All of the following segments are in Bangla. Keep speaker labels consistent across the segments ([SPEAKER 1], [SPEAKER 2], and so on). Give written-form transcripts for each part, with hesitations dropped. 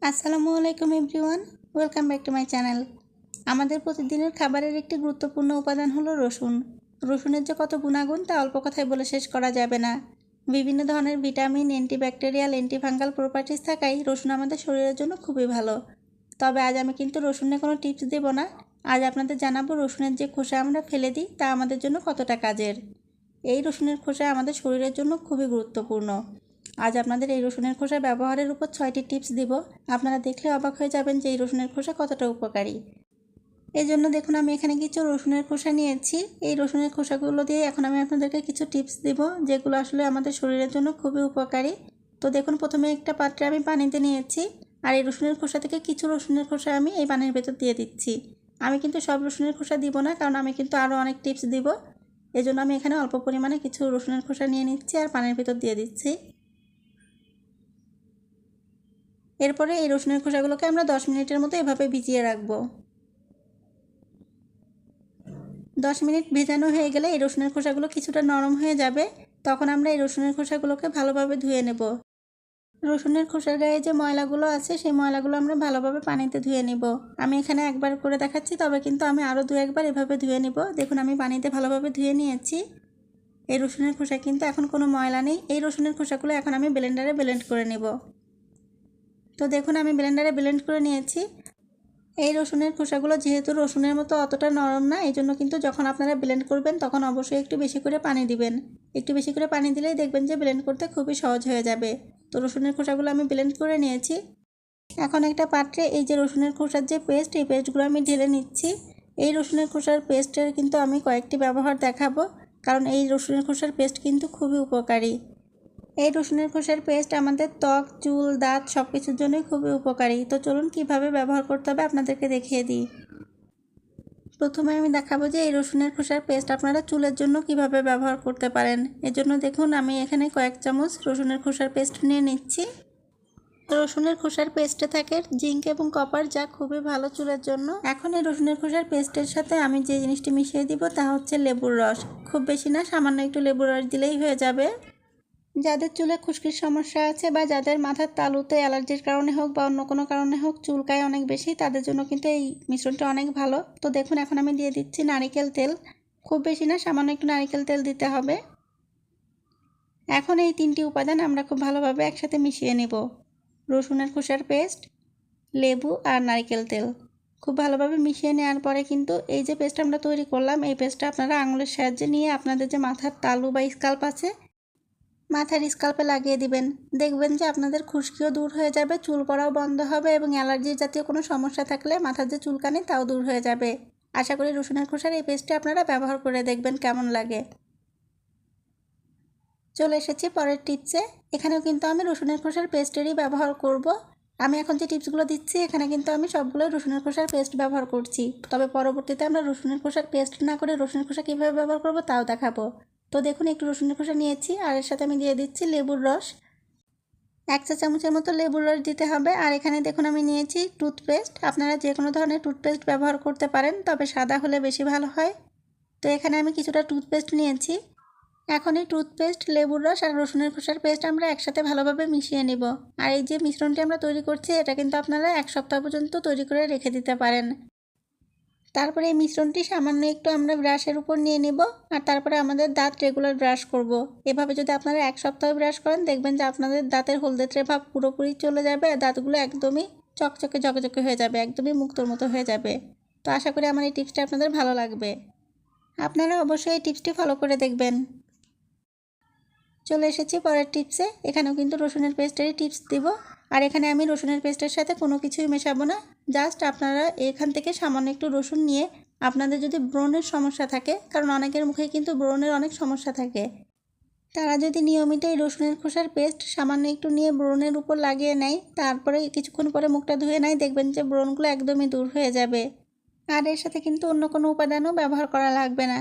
[SPEAKER 1] আসসালামু আলাইকুম everyone, welcome back to my channel. আমাদের প্রতিদিনের খাবারের একটি গুরুত্বপূর্ণ উপাদান হলো রসুন। রসুনের যে কত গুণাগুণ তা অল্প কথায় বলে শেষ করা যাবে না। বিভিন্ন ধরনের ভিটামিন, অ্যান্টিব্যাকটেরিয়াল, অ্যান্টিফাঙ্গাল প্রপার্টিস থাকায় রসুন আমাদের শরীরের জন্য খুবই ভালো। তবে আজ আমি কিন্তু রসুনের কোনো টিপস দেব না। আজ আপনাদের জানাবো রসুনের যে খোসা আমরা ফেলে দিই তা আমাদের জন্য কতটা কাজের। এই রসুনের খোসা আমাদের শরীরের জন্য খুবই গুরুত্বপূর্ণ। আজ আপনাদের এই রসুনের খোসা ব্যবহারের উপর 6টি টিপস দিব। আপনারা দেখলে অবাক হয়ে যাবেন যে এই রসুনের খোসা কতটা উপকারী। এই জন্য দেখুন আমি এখানে কিছু রসুনের খোসা নিয়েছি। এই রসুনের খোসাগুলো দিয়ে এখন আমি আপনাদেরকে কিছু টিপস দিব যেগুলো আসলে আমাদের শরীরের জন্য খুবই উপকারী। তো দেখুন প্রথমে একটা পাত্রে আমি পানিতে নিয়েছি, আর এই রসুনের খোসা থেকে কিছু রসুনের খোসা আমি এই পানির ভেতর দিয়ে দিচ্ছি। আমি কিন্তু সব রসুনের খোসা দিব না, কারণ আমি কিন্তু আরও অনেক টিপস দিব। এজন্য আমি এখানে অল্প পরিমাণে কিছু রসুনের খোসা নিয়ে নিচ্ছি আর পানির ভেতর দিয়ে দিচ্ছি। এরপরে এই রসুনের খোসাগুলোকে আমরা 10 মিনিটের মতো এভাবে ভিজিয়ে রাখবো। 10 মিনিট ভেজানো হয়ে গেলে এই রসুনের খোসাগুলো কিছুটা নরম হয়ে যাবে। তখন আমরা এই রসুনের খোসাগুলোকে ভালোভাবে ধুয়ে নেব। রসুনের খোসার গায়ে যে ময়লাগুলো আছে সেই ময়লাগুলো আমরা ভালোভাবে পানিতে ধুয়ে নিব। আমি এখানে একবার করে দেখাচ্ছি, তবে কিন্তু আমি আরও 2-1 বার এভাবে ধুয়ে নিব। দেখুন আমি পানিতে ভালোভাবে ধুয়ে নিয়েছি। এই রসুনের খোসা কিন্তু এখন কোনো ময়লা নেই। এই রসুনের খোসাগুলো এখন আমি ব্লেন্ডারে ব্লেন্ড করে নেব। তো দেখুন আমি ব্লেন্ডারে ব্লেন্ড করে নিয়েছি। এই রসুনের খোসাগুলো যেহেতু রসুনের মতো অতটা নরম না, এই জন্য কিন্তু যখন আপনারা ব্লেন্ড করবেন তখন অবশ্যই একটু বেশি করে পানি দিবেন। একটু বেশি করে পানি দিলেই দেখবেন যে ব্লেন্ড করতে খুবই সহজ হয়ে যাবে। তো রসুনের খোসাগুলো আমি ব্লেন্ড করে নিয়েছি। এখন একটা পাত্রে এই যে রসুনের খোসার যে পেস্ট, এই পেস্টগুলো আমি ঢেলে নিচ্ছি। এই রসুনের খোসার পেস্টের কিন্তু আমি কয়েকটি ব্যবহার দেখাবো, কারণ এই রসুনের খোসার পেস্ট কিন্তু খুবই উপকারী। এই রসুনের খোসার পেস্ট আমাদের ত্বক, চুল, দাঁত সব কিছুর জন্যই খুবই উপকারী। তো চলুন কিভাবে ব্যবহার করতে হবে আপনাদেরকে দেখিয়ে দিই। প্রথমে আমি দেখাবো যে এই রসুনের খোসার পেস্ট আপনারা চুলের জন্য কিভাবে ব্যবহার করতে পারেন। এজন্য দেখুন আমি এখানে কয়েক চামচ রসুনের খোসার পেস্ট নিয়ে নিচ্ছি। রসুনের খোসার পেস্টে থাকে জিঙ্ক এবং কপার, যা খুবই ভালো চুলের জন্য। এখন এই রসুনের খোসার পেস্টের সাথে আমি যে জিনিসটি মিশিয়ে দিব তা হচ্ছে লেবুর রস। খুব বেশি না, সামান্য একটু লেবুর রস দিলেই হয়ে যাবে। যাদের চুলে খুশকির সমস্যা আছে বা যাদের মাথার তালুতে অ্যালার্জির কারণে হোক বা অন্য কোনো কারণে হোক চুলকায় অনেক বেশি, তাদের জন্য কিন্তু এই মিশ্রণটা অনেক ভালো। তো দেখুন এখন আমি দিয়ে দিচ্ছি নারিকেল তেল। খুব বেশি না, সামান্য একটু নারিকেল তেল দিতে হবে। এখন এই 3টি উপাদান আমরা খুব ভালোভাবে একসাথে মিশিয়ে নেব। রসুনের খোসার পেস্ট, লেবু আর নারিকেল তেল খুব ভালোভাবে মিশিয়ে নেওয়ার পরে কিন্তু এই যে পেস্ট আমরা তৈরি করলাম, এই পেস্টটা আপনারা আঙুলের সাহায্যে নিয়ে আপনাদের যে মাথার তালু বা স্কাল্প আছে মাথার স্কাল্পে লাগিয়ে দিবেন। দেখবেন যে আপনাদের খুশকিও দূর হয়ে যাবে, চুল পড়াও বন্ধ হবে এবং অ্যালার্জি জাতীয় কোনো সমস্যা থাকলে মাথার যে চুলকানি তাও দূর হয়ে যাবে। আশা করি রসুনের খোসার এই পেস্টটি আপনারা ব্যবহার করে দেখবেন কেমন লাগে। চলে এসেছি পরের টিপসে। এখানেও কিন্তু আমি রসুনের খোসার পেস্টেরই ব্যবহার করব। আমি এখন যে টিপসগুলো দিচ্ছি এখানে কিন্তু আমি সবগুলোই রসুনের খোসার পেস্ট ব্যবহার করছি। তবে পরবর্তীতে আমরা রসুনের খোসার পেস্ট না করে রসুনের খোসা কীভাবে ব্যবহার করব তাও দেখাবো। তো দেখুন একটু রসুনের খোসা নিয়েছি আর এর সাথে আমি দিয়ে দিচ্ছি লেবুর রস। 1 চা চামচের মতো লেবুর রস দিতে হবে। আর এখানে দেখুন আমি নিয়েছি টুথপেস্ট। আপনারা যে কোনো ধরনের টুথপেস্ট ব্যবহার করতে পারেন, তবে সাদা হলে বেশি ভালো হয়। তো এখানে আমি কিছুটা টুথপেস্ট নিয়েছি। এখন এই টুথপেস্ট, লেবুর রস আর রসুনের খোসার পেস্ট আমরা একসাথে ভালোভাবে মিশিয়ে নিব। আর এই যে মিশ্রণটি আমরা তৈরি করছি এটা কিন্তু আপনারা 1 সপ্তাহ পর্যন্ত তৈরি করে রেখে দিতে পারেন। তারপরে এই মিশ্রণটি সামান্য একটু আমরা ব্রাশের উপর নিয়ে নিব আর তারপরে আমাদের দাঁত রেগুলার ব্রাশ করব। এভাবে যদি আপনারা 1 সপ্তাহ ব্রাশ করেন দেখবেন যে আপনাদের দাঁতের হলদেটে ভাব পুরোপুরি চলে যাবে আর দাঁতগুলো একদমই চকচকে ঝকঝকে হয়ে যাবে, একদমই মুক্তোর মতো হয়ে যাবে। তো আশা করি আমার এই টিপসটা আপনাদের ভালো লাগবে। আপনারা অবশ্যই এই টিপসটি ফলো করে দেখবেন। চলে এসেছি পরের টিপসে। এখানেও কিন্তু রসুনের পেস্টেরই টিপস দিব। আর এখানে আমি রসুনের পেস্টের সাথে কোনো কিছুই মেশাবো না। জাস্ট আপনারা এখান থেকে সামান্য একটু রসুন নিয়ে আপনাদের যদি ব্রণের সমস্যা থাকে, কারণ অনেকের মুখে কিন্তু ব্রণের অনেক সমস্যা থাকে, তারা যদি নিয়মিত এই রসুনের খোসার পেস্ট সামান্য একটু নিয়ে ব্রণের উপর লাগিয়ে নেয়, তারপরে কিছুক্ষণ পরে মুখটা ধুয়ে নেয়, দেখবেন যে ব্রণগুলো একদমই দূর হয়ে যাবে। আর এর সাথে কিন্তু অন্য কোনো উপাদানও ব্যবহার করা লাগবে না।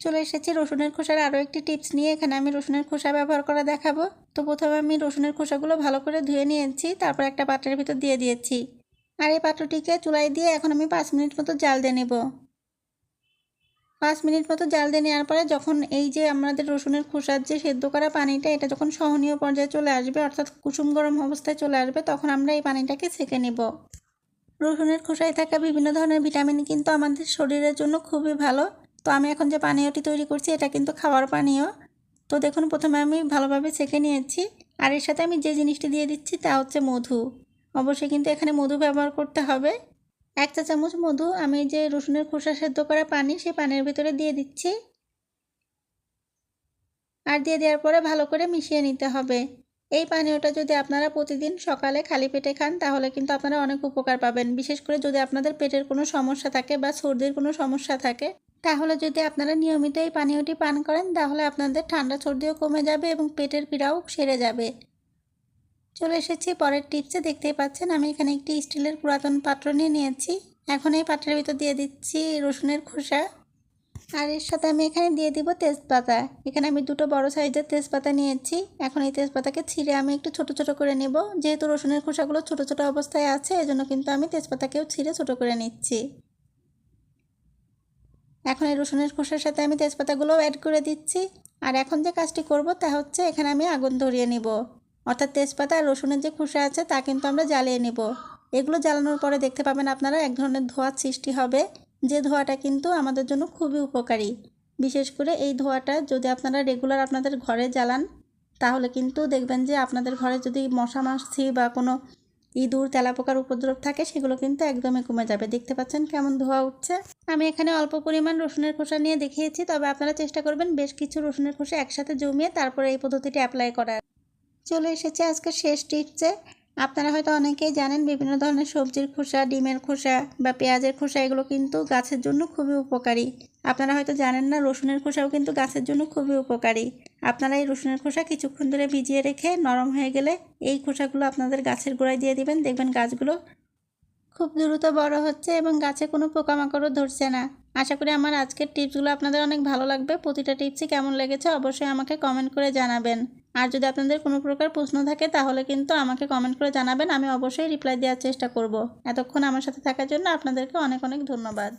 [SPEAKER 1] চলে এসেছি রসুনের খোসার আরও একটি টিপস নিয়ে। এখানে আমি রসুনের খোসা ব্যবহার করা দেখাবো। তো প্রথমে আমি রসুনের খোসাগুলো ভালো করে ধুয়ে নিয়েছি, তারপর একটা পাত্রের ভিতর দিয়ে দিয়েছি। আর এই পাত্রটিকে চুলায় দিয়ে এখন আমি 5 মিনিট মতো জাল দিয়ে নেব। 5 মিনিট মতো জাল দিয়ে নেওয়ার পরে যখন এই যে আমাদের রসুনের খোসার যে সেদ্ধ করা পানিটা এটা যখন সহনীয় পর্যায়ে চলে আসবে, অর্থাৎ কুসুম গরম অবস্থায় চলে আসবে, তখন আমরা এই পানিটাকে ছেঁকে নেব। রসুনের খোসায় থাকা বিভিন্ন ধরনের ভিটামিন কিন্তু আমাদের শরীরের জন্য খুবই ভালো। তো আমি এখন যে পানীয়টি তৈরি করছি এটা কিন্তু খাওয়ার পানীয়। তো দেখুন, প্রথমে আমি ভালোভাবে ছেঁকে নিয়েছি, আর এর সাথে আমি যে জিনিসটি দিয়ে দিচ্ছি তা হচ্ছে মধু। অবশ্যই কিন্তু এখানে মধু ব্যবহার করতে হবে। 1 চা চামচ মধু আমি যে রসুনের খোসা সেদ্ধ করা পানি, সেই পানির ভিতরে দিয়ে দিচ্ছি, আর দিয়ে দেওয়ার পরে ভালো করে মিশিয়ে নিতে হবে। এই পানীয়টা যদি আপনারা প্রতিদিন সকালে খালি পেটে খান তাহলে কিন্তু আপনারা অনেক উপকার পাবেন। বিশেষ করে যদি আপনাদের পেটের কোনো সমস্যা থাকে বা সর্দির কোনো সমস্যা থাকে, তাহলে যদি আপনারা নিয়মিত এই পানীয়টি পান করেন তাহলে আপনাদের ঠান্ডা সর্দিও কমে যাবে এবং পেটের পীড়াও সেরে যাবে। চলে এসেছি পরের টিপসে। দেখতেই পাচ্ছেন আমি এখানে একটি স্টিলের পুরাতন পাত্র নিয়ে নিয়েছি। এখন এই পাত্রের ভিতর দিয়ে দিচ্ছি রসুনের খোসা, আর এর সাথে আমি এখানে দিয়ে দিব তেজপাতা। এখানে আমি 2টো বড় সাইজের তেজপাতা নিয়েছি। এখন এই তেজপাতাকে ছিঁড়ে আমি একটু ছোট ছোট করে নেব। যেহেতু রসুনের খোসাগুলো ছোট ছোট অবস্থায় আছে, এজন্য কিন্তু আমি তেজপাতাকেও ছিঁড়ে ছোট করে নিচ্ছি। এখন এই রসুনের খোসার সাথে আমি তেজপাতাগুলোও অ্যাড করে দিচ্ছি। আর এখন যে কাজটি করব তা হচ্ছে এখানে আমি আগুন ধরিয়ে নেব, অর্থাৎ তেজপাতা আর রসুনের যে খোসা আছে তা কিন্তু আমরা জ্বালিয়ে নেব। এগুলো জ্বালানোর পরে দেখতে পাবেন আপনারা এক ধরনের ধোঁয়ার সৃষ্টি হবে, যে ধোঁয়াটা কিন্তু আমাদের জন্য খুবই উপকারী। বিশেষ করে এই ধোঁয়াটা যদি আপনারা রেগুলার আপনাদের ঘরে জ্বালান তাহলে কিন্তু দেখবেন যে আপনাদের ঘরে যদি মশা মাছি বা কোনো ইঁদুর তেলাপোকার উপদ্রব থাকে সেগুলো কিন্তু একদমই কমে যাবে। দেখতে পাচ্ছেন কেমন ধোঁয়া উঠছে। আমি এখানে অল্প পরিমাণ রসুনের খোসা নিয়ে দেখিয়েছি, তবে আপনারা চেষ্টা করবেন বেশ কিছু রসুনের খোসা একসাথে জমিয়ে তারপরে এই পদ্ধতিটি অ্যাপ্লাই করার। চলে এসেছে আজকে শেষ টিপসে। আপনারা হয়তো অনেকেই জানেন বিভিন্ন ধরনের সবজির খোসা, ডিমের খোসা বা পেঁয়াজের খোসা এগুলো কিন্তু গাছের জন্য খুবই উপকারী। আপনারা হয়তো জানেন না রসুনের খোসাও কিন্তু গাছের জন্য খুবই উপকারী। আপনারা এই রসুনের খোসা কিছুক্ষণ ধরে ভিজিয়ে রেখে নরম হয়ে গেলে এই খোসাগুলো আপনাদের গাছের গোড়ায় দিয়ে দিবেন। দেখবেন গাছগুলো খুব দ্রুত বড় হচ্ছে এবং গাছে কোনো পোকামাকড়ও ধরছে না। আশা করি আমার আজকের টিপসগুলো আপনাদের অনেক ভালো লাগবে। প্রতিটা টিপসই কেমন লেগেছে অবশ্যই আমাকে কমেন্ট করে জানাবেন। আর যদি আপনাদের কোনো প্রকার প্রশ্ন থাকে তাহলে কিন্তু আমাকে কমেন্ট করে জানাবেন, আমি অবশ্যই রিপ্লাই দেওয়ার চেষ্টা করব। এতক্ষণ আমার সাথে থাকার জন্য আপনাদেরকে অনেক অনেক ধন্যবাদ।